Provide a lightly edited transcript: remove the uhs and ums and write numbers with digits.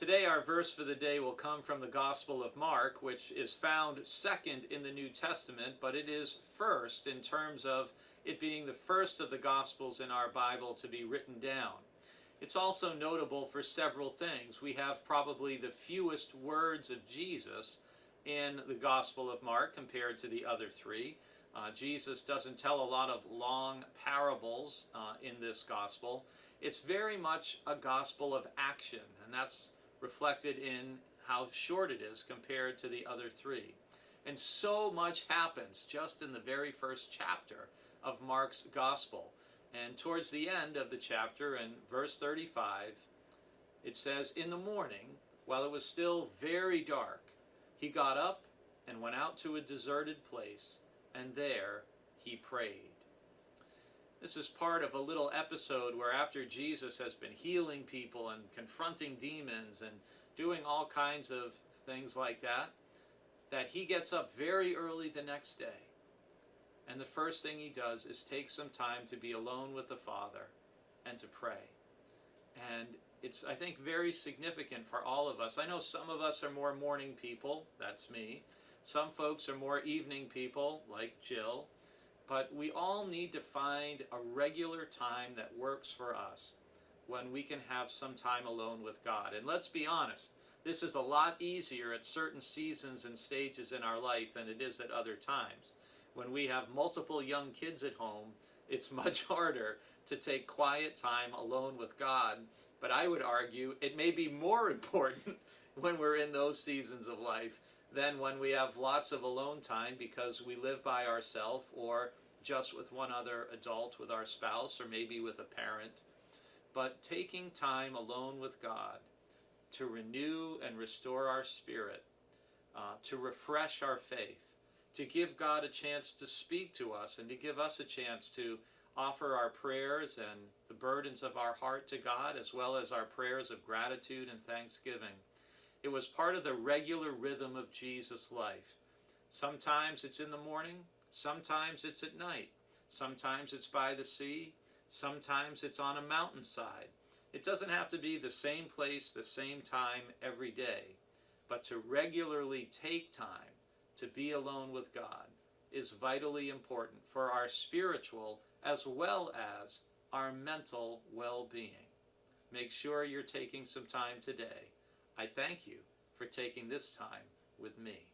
Today our verse for the day will come from the Gospel of Mark, which is found second in the New Testament, but it is first in terms of it being the first of the Gospels in our Bible to be written down. It's also notable for several things. We have probably the fewest words of Jesus in the Gospel of Mark compared to the other three. Jesus doesn't tell a lot of long parables in this Gospel. It's very much a Gospel of action, and that's reflected in how short it is compared to the other three. And so much happens just in the very first chapter of Mark's Gospel. And towards the end of the chapter, in verse 35, it says, "In the morning, while it was still very dark, he got up and went out to a deserted place, and there he prayed." This is part of a little episode where after Jesus has been healing people and confronting demons and doing all kinds of things like that he gets up very early the next day. And the first thing he does is take some time to be alone with the Father and to pray. And it's, I think, very significant for all of us. I know some of us are more morning people, that's me. Some folks are more evening people, like Jill. But we all need to find a regular time that works for us when we can have some time alone with God. And let's be honest, this is a lot easier at certain seasons and stages in our life than it is at other times. When we have multiple young kids at home, it's much harder to take quiet time alone with God. But I would argue it may be more important when we're in those seasons of life than when we have lots of alone time because we live by ourselves or just with one other adult, with our spouse, or maybe with a parent. But taking time alone with God to renew and restore our spirit, to refresh our faith, to give God a chance to speak to us and to give us a chance to offer our prayers and the burdens of our heart to God, as well as our prayers of gratitude and thanksgiving. It was part of the regular rhythm of Jesus' life. Sometimes it's in the morning, sometimes it's at night, sometimes it's by the sea, sometimes it's on a mountainside. It doesn't have to be the same place, the same time every day, but to regularly take time to be alone with God is vitally important for our spiritual as well as our mental well-being. Make sure you're taking some time today. I thank you for taking this time with me.